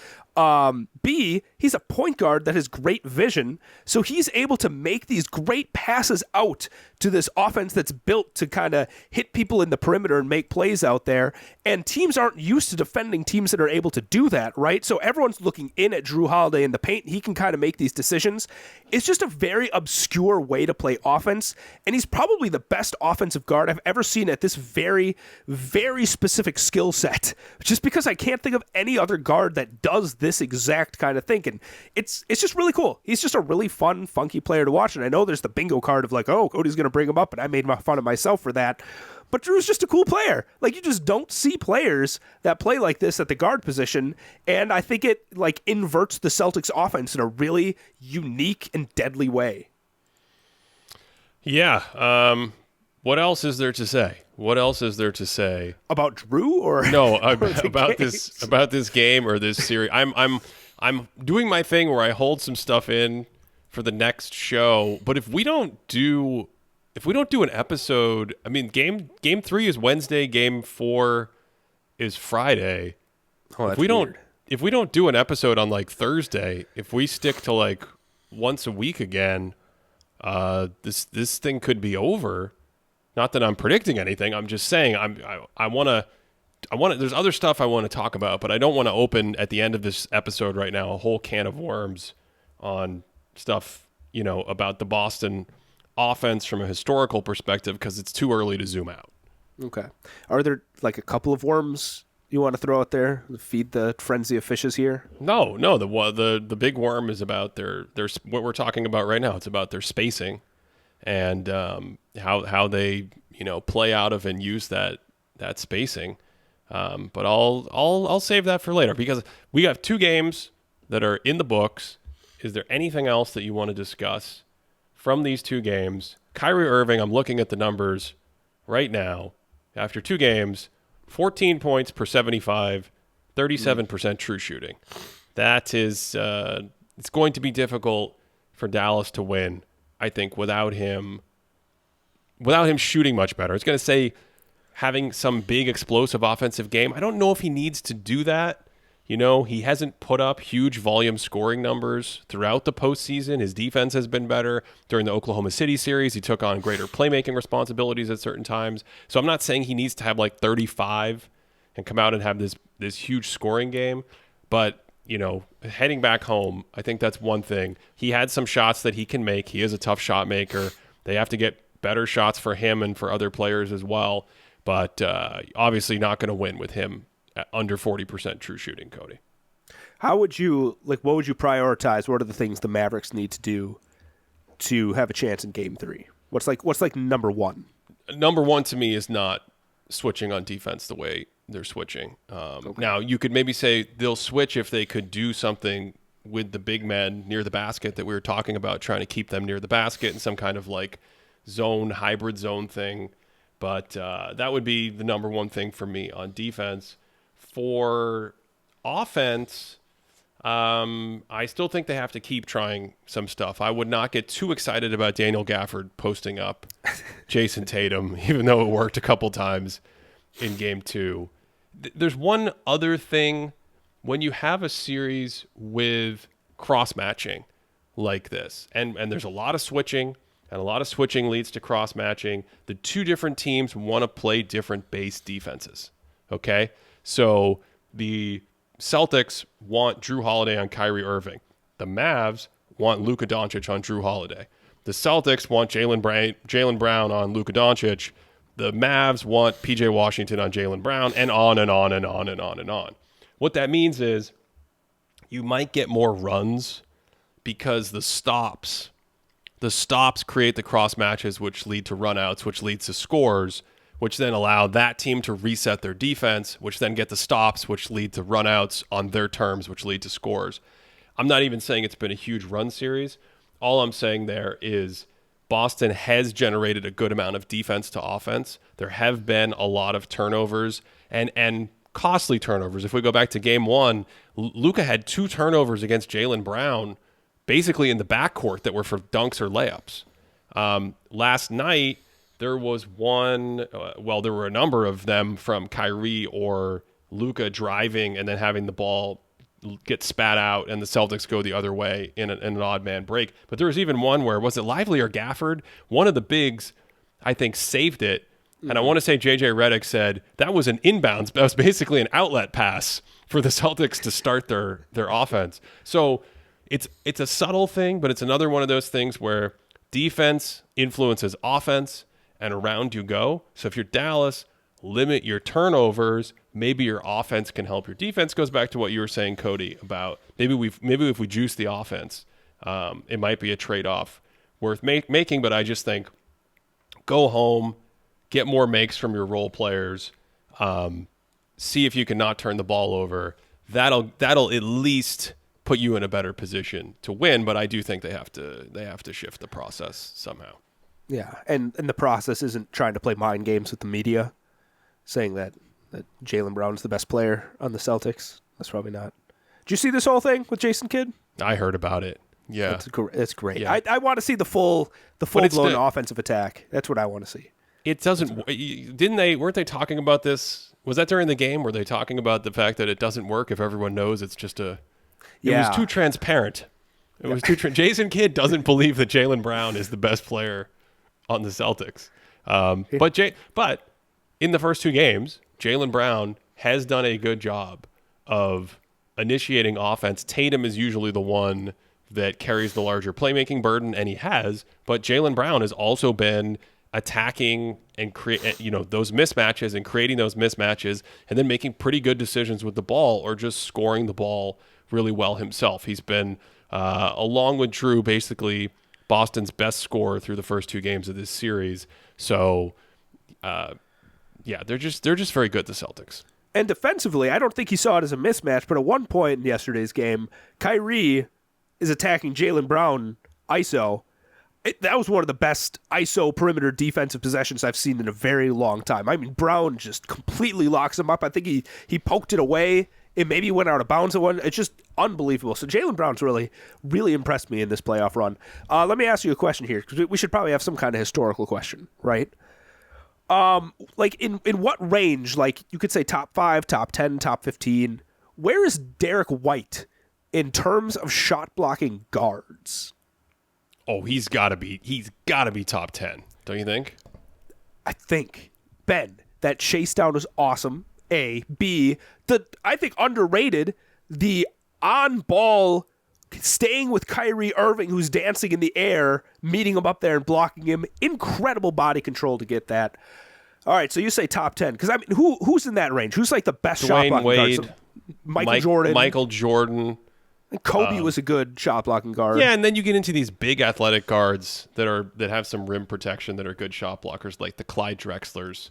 B, he's a point guard that has great vision, so he's able to make these great passes out to this offense that's built to kind of hit people in the perimeter and make plays out there, and teams aren't used to defending teams that are able to do that, right? So everyone's looking in at Drew Holiday in the paint. He can kind of make these decisions. It's just a very obscure way to play offense, and he's probably the best offensive guard I've ever seen at this very, very specific skill set, just because I can't think of any other guard that does this exact kind of thing. and it's just really cool. He's just a really fun, funky player to watch, and I know there's the bingo card of like, oh, Cody's going to bring him up, and I made fun of myself for that. But Drew's just a cool player. Like, you just don't see players that play like this at the guard position, and I think it like inverts the Celtics offense in a really unique and deadly way. Yeah. What else is there to say? What else is there to say About Drew or no or about this game or this series? I'm doing my thing where I hold some stuff in for the next show, but if we don't do an episode, I mean, game 3 is Wednesday, game 4 is Friday. Oh, if we don't do an episode on like Thursday, if we stick to like once a week again, this thing could be over. Not that I'm predicting anything. I'm just saying I want to. There's other stuff I want to talk about, but I don't want to open at the end of this episode right now a whole can of worms on stuff, about the Boston offense from a historical perspective because it's too early to zoom out. Okay. Are there like a couple of worms you want to throw out there to feed the frenzy of fishes here? No. The big worm is about their what we're talking about right now. It's about their spacing and how they play out of and use that spacing. But I'll save that for later because we have 2 games that are in the books. Is there anything else that you want to discuss from these 2 games? Kyrie Irving, I'm looking at the numbers right now. After 2 games, 14 points per 75, 37% true shooting. That is, it's going to be difficult for Dallas to win, I think, without him shooting much better. It's going to say having some big explosive offensive game. I don't know if he needs to do that. He hasn't put up huge volume scoring numbers throughout the postseason. His defense has been better. During the Oklahoma City series, he took on greater playmaking responsibilities at certain times. So I'm not saying he needs to have like 35 and come out and have this huge scoring game. But, heading back home, I think that's one thing. He had some shots that he can make. He is a tough shot maker. They have to get better shots for him and for other players as well. But obviously not going to win with him at under 40% true shooting, Cody. What would you prioritize? What are the things the Mavericks need to do to have a chance in game 3? What's like number 1? Number 1 to me is not switching on defense the way they're switching. Okay. Now, you could maybe say they'll switch if they could do something with the big men near the basket that we were talking about, trying to keep them near the basket in some kind of like hybrid zone thing. But that would be the number 1 thing for me on defense. For offense, I still think they have to keep trying some stuff. I would not get too excited about Daniel Gafford posting up Jason Tatum, even though it worked a couple times in game 2. There's one other thing. When you have a series with cross-matching like this, and there's a lot of switching, and a lot of switching leads to cross-matching, the 2 different teams want to play different base defenses, okay? So the Celtics want Drew Holiday on Kyrie Irving. The Mavs want Luka Doncic on Drew Holiday. The Celtics want Jaylen Brown on Luka Doncic. The Mavs want PJ Washington on Jaylen Brown, and on and on and on and on and on. What that means is you might get more runs because the stops create the cross matches, which lead to runouts, which leads to scores, which then allow that team to reset their defense, which then get the stops, which lead to runouts on their terms, which lead to scores. I'm not even saying it's been a huge run series. All I'm saying there is Boston has generated a good amount of defense to offense. There have been a lot of turnovers and costly turnovers. If we go back to game 1, Luka had 2 turnovers against Jaylen Brown, basically in the backcourt, that were for dunks or layups. Last night, there was one, there were a number of them from Kyrie or Luka driving and then having the ball get spat out and the Celtics go the other way in an odd man break. But there was even one where, was it Lively or Gafford? One of the bigs, I think, saved it. And I want to say JJ Redick said that was an inbounds. That was basically an outlet pass for the Celtics to start their offense. So it's a subtle thing, but it's another one of those things where defense influences offense and around you go. So if you're Dallas, limit your turnovers. Maybe your offense can help your defense. Goes back to what you were saying, Cody, about maybe if we juice the offense, it might be a trade-off worth making. But I just think go home, get more makes from your role players, see if you can not turn the ball over. That'll at least put you in a better position to win. But I do think they have to shift the process somehow. Yeah, and the process isn't trying to play mind games with the media, saying that Jaylen Brown's the best player on the Celtics. That's probably not. Did you see this whole thing with Jason Kidd? I heard about it. Yeah, it's great. Yeah. I want to see the full-blown offensive attack. That's what I want to see. It doesn't. Weren't they talking about this? Was that during the game? Were they talking about the fact that it doesn't work if everyone knows it's just a? It was too transparent. It was too. Jason Kidd doesn't believe that Jaylen Brown is the best player on the Celtics. But in the first two games, Jaylen Brown has done a good job of initiating offense. Tatum is usually the one that carries the larger playmaking burden, and he has. But Jaylen Brown has also been attacking and those mismatches and creating those mismatches, and then making pretty good decisions with the ball, or just scoring the ball really well himself. He's been, along with Drew, basically Boston's best scorer through the first two games of this series. So, they're just very good, the Celtics. And defensively, I don't think he saw it as a mismatch, but at one point in yesterday's game, Kyrie is attacking Jaylen Brown ISO. That was one of the best ISO perimeter defensive possessions I've seen in a very long time. I mean, Brown just completely locks him up. I think he poked it away. It maybe went out of bounds at one. It's just unbelievable. So Jaylen Brown's really, really impressed me in this playoff run. Let me ask you a question here, because we should probably have some kind of historical question, right? Like in what range, like you could say top 5, top 10, top 15, where is Derek White in terms of shot blocking guards? Oh, he's got to be top 10, don't you think? I think, Ben, that chase down was awesome. A. B. I think underrated, the on-ball staying with Kyrie Irving, who's dancing in the air, meeting him up there and blocking him. Incredible body control to get that. All right, so you say top 10. Because, I mean, who's in that range? Who's like the best shot blocking Wade, guard? So Michael Jordan. And Kobe was a good shot blocking guard. Yeah, and then you get into these big athletic guards that have some rim protection, that are good shot blockers, like the Clyde Drexlers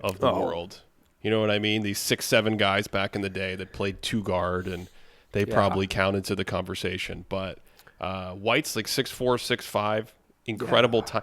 of the world. You know what I mean? These 6'7" guys back in the day that played two guard, and they probably counted to the conversation. But White's like 6'4", 6'5", incredible time.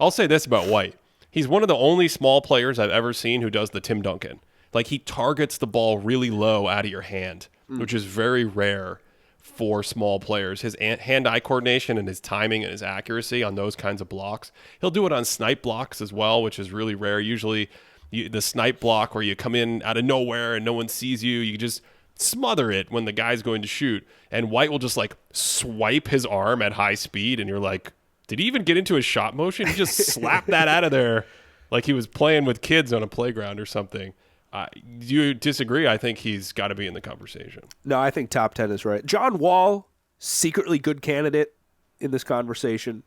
I'll say this about White: he's one of the only small players I've ever seen who does the Tim Duncan. Like, he targets the ball really low out of your hand, which is very rare for small players. His hand-eye coordination and his timing and his accuracy on those kinds of blocks. He'll do it on snipe blocks as well, which is really rare. Usually the snipe block where you come in out of nowhere and no one sees you, you just smother it when the guy's going to shoot. And White will just like swipe his arm at high speed, and you're like, did he even get into his shot motion? He just slapped that out of there like he was playing with kids on a playground or something. Do you disagree? I think he's got to be in the conversation. No, I think top 10 is right. John Wall, secretly good candidate in this conversation.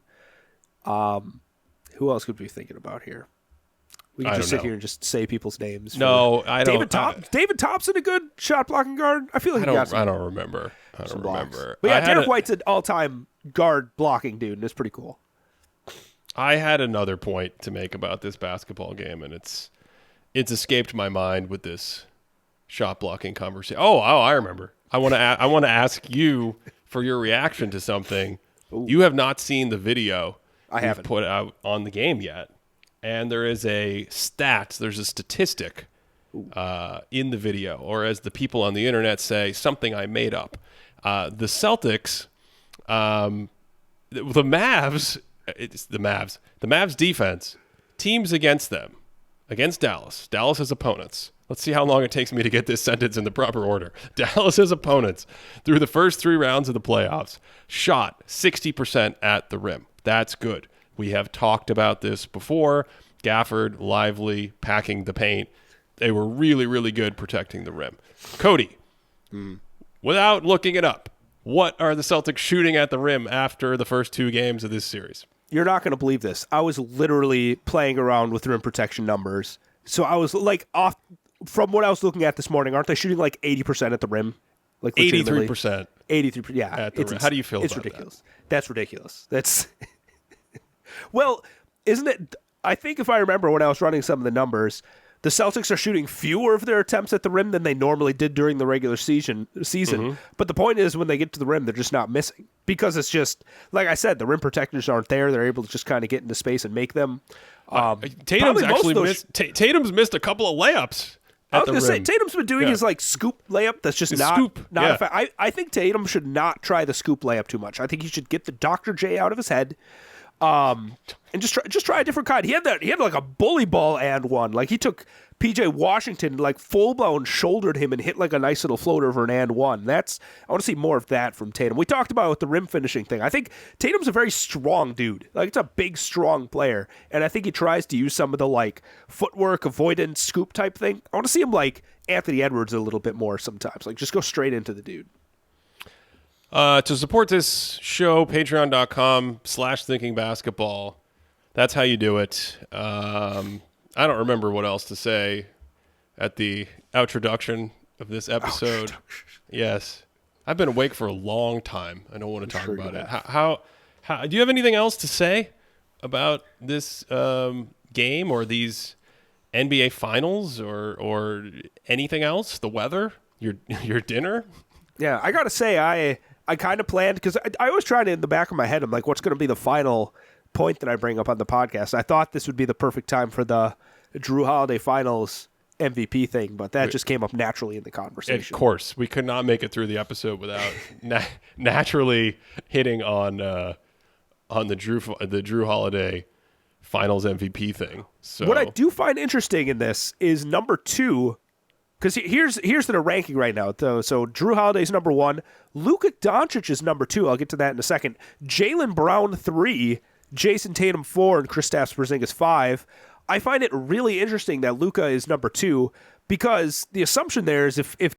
Who else could we be thinking about here? We can just sit here and just say people's names. No, I don't. David Thompson, a good shot blocking guard. I feel like I don't remember. But yeah, Derek White's an all-time guard blocking dude, and it's pretty cool. I had another point to make about this basketball game, and it's escaped my mind with this shot blocking conversation. Oh, I remember. I want to ask you for your reaction to something. Ooh. You have not seen the video I haven't put out on the game yet. And there is there's a statistic in the video, or as the people on the internet say, something I made up. The Celtics, the Mavs, the Mavs defense, teams against them, against Dallas's opponents. Let's see how long it takes me to get this sentence in the proper order. Dallas's opponents, through the first 3 rounds of the playoffs, shot 60% at the rim. That's good. We have talked about this before. Gafford, Lively, packing the paint. They were really, really good protecting the rim. Cody, without looking it up, what are the Celtics shooting at the rim after the first 2 games of this series? You're not going to believe this. I was literally playing around with rim protection numbers. So I was like off from what I was looking at this morning. Aren't they shooting like 80% at the rim? Like 83%. 83%. Yeah. At the rim. How do you feel about that? It's ridiculous. That's ridiculous. That's well, isn't it? I think if I remember when I was running some of the numbers, the Celtics are shooting fewer of their attempts at the rim than they normally did during the regular season. But the point is, when they get to the rim, they're just not missing because it's just like I said, the rim protectors aren't there. They're able to just kind of get into space and make them. Tatum's missed a couple of layups. I was going to say Tatum's been doing his like scoop layup. That's just not. I think Tatum should not try the scoop layup too much. I think he should get the Dr. J out of his head. And just try a different kind. He had like a bully ball and one. Like he took PJ Washington, like full blown shouldered him and hit like a nice little floater for an and one. I want to see more of that from Tatum. We talked about with the rim finishing thing. I think Tatum's a very strong dude. Like it's a big, strong player, and I think he tries to use some of the like footwork, avoidance, scoop type thing. I want to see him like Anthony Edwards a little bit more sometimes. Like just go straight into the dude. To support this show, patreon.com/thinkingbasketball. That's how you do it. I don't remember what else to say at the outroduction of this episode. Yes. I've been awake for a long time. I don't want to talk about it. How do you have anything else to say about this game or these NBA finals or anything else? The weather? Your dinner? Yeah, I got to say, I kind of planned, because I always try to, in the back of my head, I'm like, what's going to be the final point that I bring up on the podcast? I thought this would be the perfect time for the Drew Holiday Finals MVP thing, but that just came up naturally in the conversation. Of course. We could not make it through the episode without naturally hitting on the Drew Holiday Finals MVP thing. So what I do find interesting in this is number 2. Because here's the ranking right now. So Drew Holiday's number 1. Luka Doncic is number 2. I'll get to that in a second. Jaylen Brown 3. Jason Tatum 4. And Kristaps Porzingis 5. I find it really interesting that Luka is number 2 because the assumption there is if